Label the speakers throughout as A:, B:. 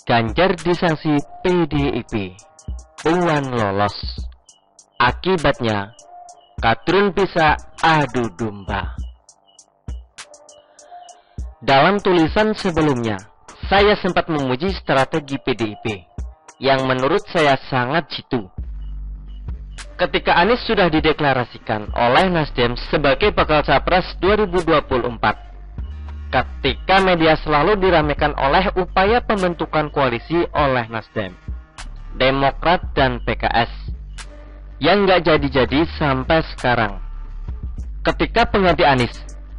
A: Ganjar disanksi PDIP, Puan lolos. Akibatnya, kadrun bisa adu domba. Dalam tulisan sebelumnya, saya sempat memuji strategi PDIP, yang menurut saya sangat jitu. Ketika Anies sudah dideklarasikan oleh Nasdem sebagai bakal capres 2024, ketika media selalu diramaikan oleh upaya pembentukan koalisi oleh Nasdem, Demokrat dan PKS yang nggak jadi-jadi sampai sekarang. Ketika pengganti Anies,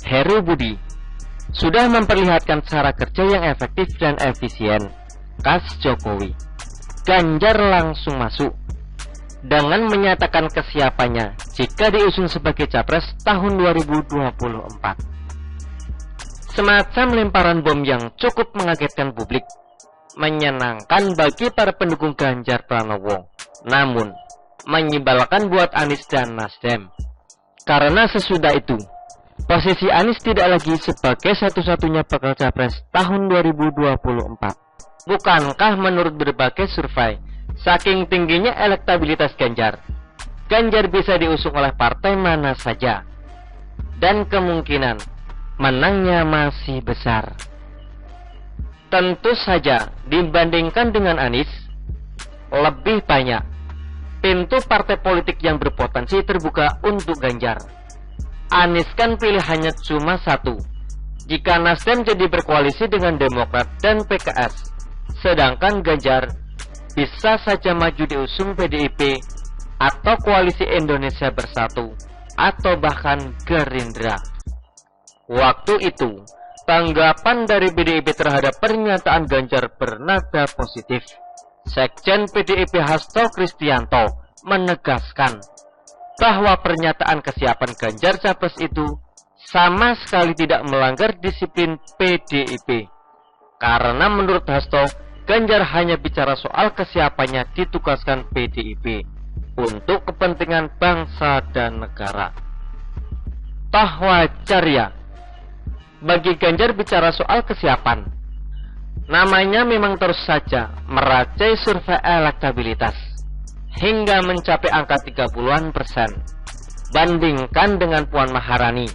A: Heru Budi, sudah memperlihatkan cara kerja yang efektif dan efisien khas Jokowi, Ganjar langsung masuk dengan menyatakan kesiapannya jika diusung sebagai capres tahun 2024. Semacam lemparan bom yang cukup mengagetkan publik, menyenangkan bagi para pendukung Ganjar Pranowo, namun menyebalkan buat Anies dan Nasdem. Karena sesudah itu, posisi Anies tidak lagi sebagai satu-satunya bakal capres tahun 2024. Bukankah menurut berbagai survei, saking tingginya elektabilitas Ganjar, Ganjar bisa diusung oleh partai mana saja, dan kemungkinan menangnya masih besar. Tentu saja dibandingkan dengan Anies, lebih banyak pintu partai politik yang berpotensi terbuka untuk Ganjar. Anies kan pilihannya cuma satu, jika Nasdem jadi berkoalisi dengan Demokrat dan PKS, sedangkan Ganjar bisa saja maju diusung PDIP atau Koalisi Indonesia Bersatu atau bahkan Gerindra. Waktu itu, tanggapan dari PDIP terhadap pernyataan Ganjar bernada positif. Sekjen PDIP Hasto Kristianto menegaskan bahwa pernyataan kesiapan Ganjar capres itu sama sekali tidak melanggar disiplin PDIP. Karena menurut Hasto, Ganjar hanya bicara soal kesiapannya ditugaskan PDIP untuk kepentingan bangsa dan negara. Toh wajar ya bagi Ganjar bicara soal kesiapan. Namanya memang terus saja merajai survei elektabilitas hingga mencapai angka 30-an persen. Bandingkan dengan Puan Maharani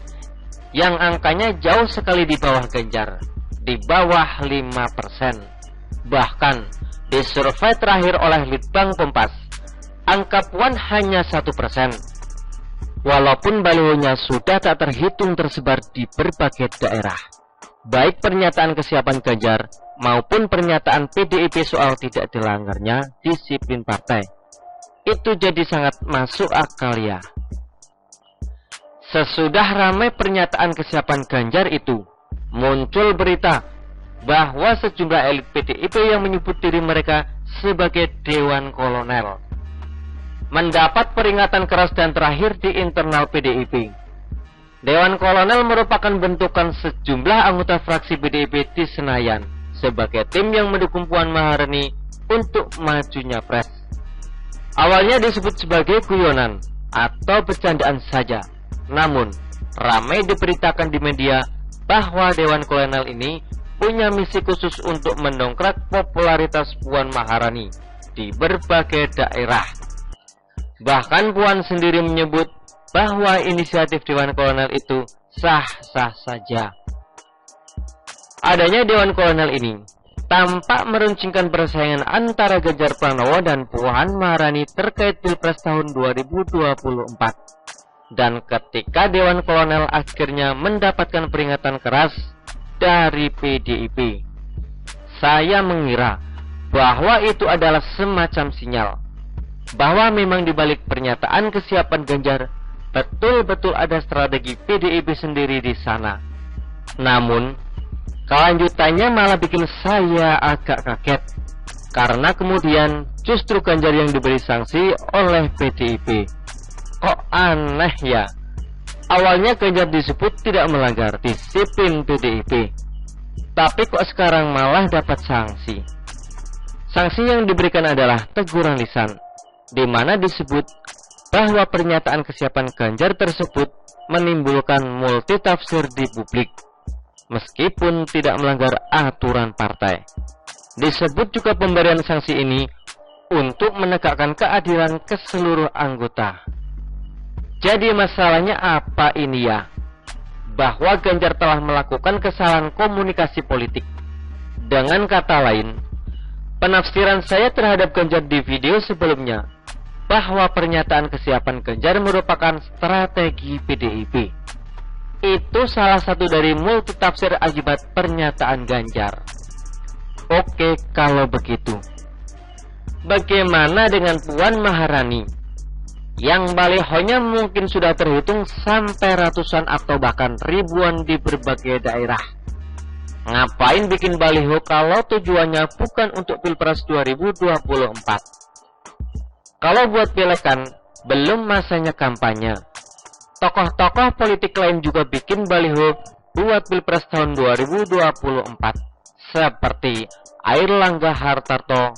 A: yang angkanya jauh sekali di bawah Ganjar, di bawah 5%. Bahkan di survei terakhir oleh Litbang Kompas, angka Puan hanya 1%. Walaupun balihonya sudah tak terhitung tersebar di berbagai daerah. Baik pernyataan kesiapan Ganjar maupun pernyataan PDIP soal tidak dilanggarnya disiplin partai, itu jadi sangat masuk akal ya. Sesudah ramai pernyataan kesiapan Ganjar itu, muncul berita bahwa sejumlah elit PDIP yang menyebut diri mereka sebagai Dewan Kolonel mendapat peringatan keras dan terakhir di internal PDIP. Dewan Kolonel merupakan bentukan sejumlah anggota fraksi PDIP di Senayan sebagai tim yang mendukung Puan Maharani untuk majunya pres. Awalnya disebut sebagai guyonan atau bercandaan saja, namun ramai diberitakan di media bahwa Dewan Kolonel ini punya misi khusus untuk mendongkrak popularitas Puan Maharani di berbagai daerah. Bahkan Puan sendiri menyebut bahwa inisiatif Dewan Kolonel itu sah-sah saja. Adanya Dewan Kolonel ini tampak meruncingkan persaingan antara Ganjar Pranowo dan Puan Maharani terkait Pilpres tahun 2024. Dan ketika Dewan Kolonel akhirnya mendapatkan peringatan keras dari PDIP, saya mengira bahwa itu adalah semacam sinyal bahwa memang dibalik pernyataan kesiapan Ganjar betul-betul ada strategi PDIP sendiri di sana. Namun kelanjutannya malah bikin saya agak kaget, karena kemudian justru Ganjar yang diberi sanksi oleh PDIP. Kok aneh ya? Awalnya Ganjar disebut tidak melanggar disiplin PDIP, tapi kok sekarang malah dapat sanksi. Sanksi yang diberikan adalah teguran lisan, di mana disebut bahwa pernyataan kesiapan Ganjar tersebut menimbulkan multitafsir di publik, meskipun tidak melanggar aturan partai. Disebut juga pemberian sanksi ini untuk menegakkan keadilan ke seluruh anggota. Jadi masalahnya apa ini ya? Bahwa Ganjar telah melakukan kesalahan komunikasi politik. Dengan kata lain, penafsiran saya terhadap Ganjar di video sebelumnya, bahwa pernyataan kesiapan Ganjar merupakan strategi PDIP. Itu salah satu dari multitafsir akibat pernyataan Ganjar. Oke, kalau begitu, bagaimana dengan Puan Maharani yang balihonya mungkin sudah terhitung sampai ratusan atau bahkan ribuan di berbagai daerah? Ngapain bikin baliho kalau tujuannya bukan untuk Pilpres 2024? Kalau buat pilek kan belum masanya kampanye. Tokoh-tokoh politik lain juga bikin baliho buat Pilpres tahun 2024, seperti Airlangga Hartarto,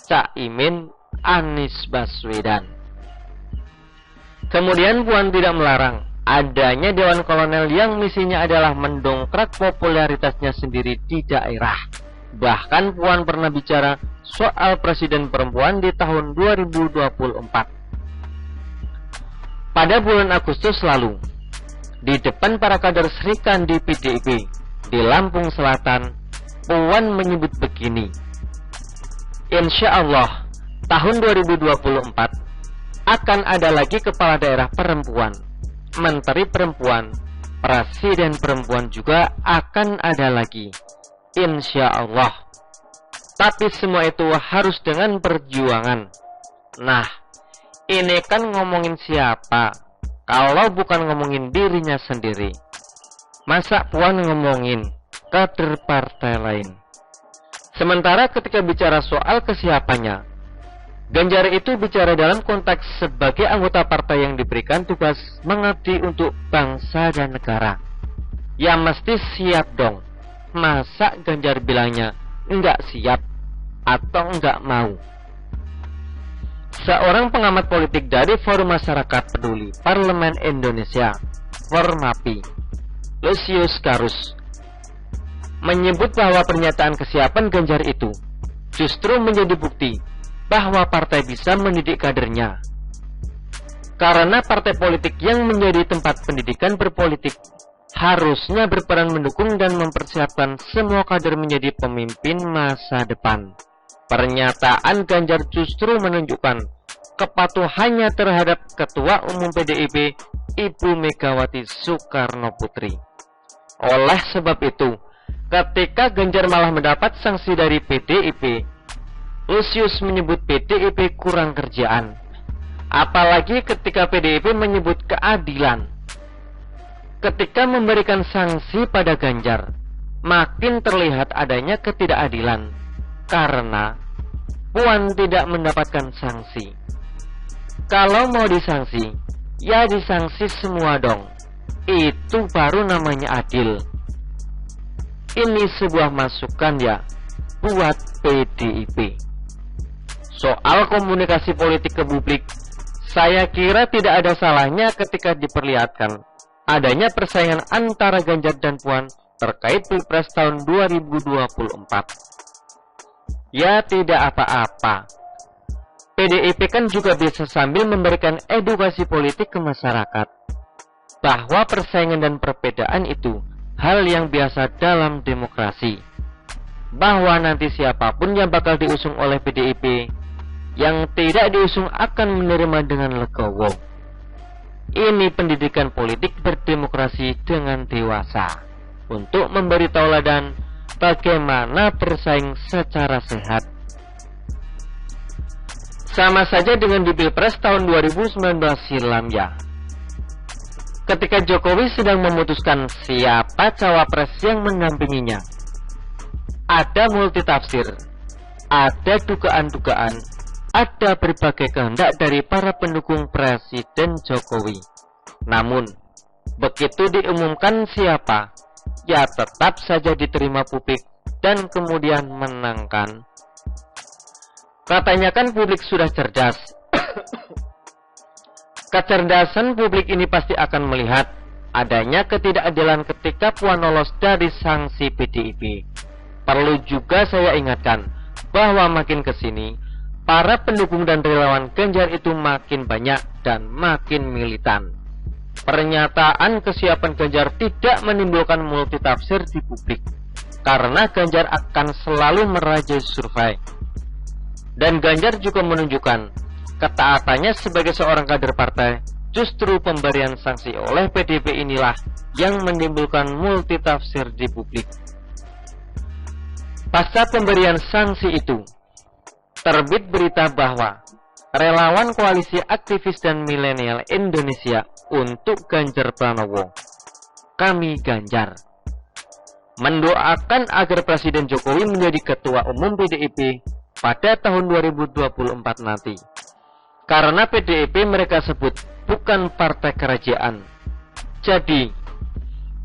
A: Caimin, Anies Baswedan. Kemudian Puan tidak melarang adanya Dewan Kolonel yang misinya adalah mendongkrak popularitasnya sendiri di daerah. Bahkan Puan pernah bicara soal presiden perempuan di tahun 2024. Pada bulan Agustus lalu, di depan para kader Sri Kandi PDIP di Lampung Selatan, Puan menyebut begini, "Insya Allah, tahun 2024 akan ada lagi kepala daerah perempuan, menteri perempuan, presiden perempuan juga akan ada lagi. Insya Allah. Tapi semua itu harus dengan perjuangan." Nah, ini kan ngomongin siapa? Kalau bukan ngomongin dirinya sendiri. Masa Puan ngomongin kader partai lain? Sementara ketika bicara soal kesiapannya, Ganjar itu bicara dalam konteks sebagai anggota partai yang diberikan tugas mengabdi untuk bangsa dan negara. Ya mesti siap dong. Masa Ganjar bilangnya enggak siap atau enggak mau? Seorang pengamat politik dari Forum Masyarakat Peduli Parlemen Indonesia, Formapi, Lucius Karus, menyebut bahwa pernyataan kesiapan Ganjar itu justru menjadi bukti bahwa partai bisa mendidik kadernya. Karena partai politik yang menjadi tempat pendidikan berpolitik harusnya berperan mendukung dan mempersiapkan semua kader menjadi pemimpin masa depan. Pernyataan Ganjar justru menunjukkan kepatuhannya terhadap Ketua Umum PDIP, Ibu Megawati Soekarno Putri. Oleh sebab itu, ketika Ganjar malah mendapat sanksi dari PDIP, Lucius menyebut PDIP kurang kerjaan. Apalagi ketika PDIP menyebut keadilan. Ketika memberikan sanksi pada Ganjar, makin terlihat adanya ketidakadilan karena Puan tidak mendapatkan sanksi. Kalau mau disanksi, ya disanksi semua dong. Itu baru namanya adil. Ini sebuah masukan ya buat PDIP. Soal komunikasi politik ke publik, saya kira tidak ada salahnya ketika diperlihatkan adanya persaingan antara Ganjar dan Puan terkait Pilpres tahun 2024. Ya tidak apa-apa. PDIP kan juga bisa sambil memberikan edukasi politik ke masyarakat bahwa persaingan dan perbedaan itu hal yang biasa dalam demokrasi. Bahwa nanti siapapun yang bakal diusung oleh PDIP, yang tidak diusung akan menerima dengan legowo. Ini pendidikan politik berdemokrasi dengan dewasa untuk memberi tauladan bagaimana bersaing secara sehat. Sama saja dengan di Pilpres tahun 2019 silam ya. Ketika Jokowi sedang memutuskan siapa cawapres yang mendampinginya, ada multitafsir, ada dugaan-dugaan, ada berbagai kehendak dari para pendukung Presiden Jokowi. Namun, begitu diumumkan siapa, ya tetap saja diterima publik dan kemudian menangkan. Katanya kan publik sudah cerdas. Kecerdasan publik ini pasti akan melihat adanya ketidakadilan ketika Puan lolos dari sanksi PDIP. Perlu juga saya ingatkan bahwa makin kesini, para pendukung dan relawan Ganjar itu makin banyak dan makin militan. Pernyataan kesiapan Ganjar tidak menimbulkan multitafsir di publik, karena Ganjar akan selalu merajai survei. Dan Ganjar juga menunjukkan ketaatannya sebagai seorang kader partai. Justru pemberian sanksi oleh PDIP inilah yang menimbulkan multitafsir di publik. Pasca pemberian sanksi itu, terbit berita bahwa relawan koalisi aktivis dan milenial Indonesia untuk Ganjar Pranowo, Kami Ganjar, mendoakan agar Presiden Jokowi menjadi Ketua Umum PDIP pada tahun 2024 nanti. Karena PDIP mereka sebut bukan partai kerajaan. Jadi,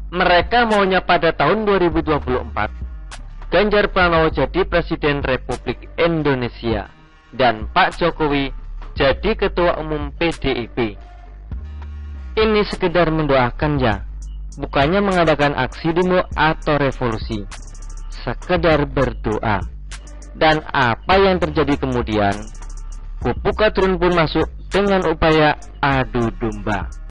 A: mereka maunya pada tahun 2024, Ganjar Pranowo jadi Presiden Republik Indonesia dan Pak Jokowi jadi Ketua Umum PDIP. Ini sekedar mendoakan ya, bukannya mengadakan aksi demo atau revolusi. Sekedar berdoa. Dan apa yang terjadi kemudian? Kupu Kadrun pun masuk dengan upaya adu domba.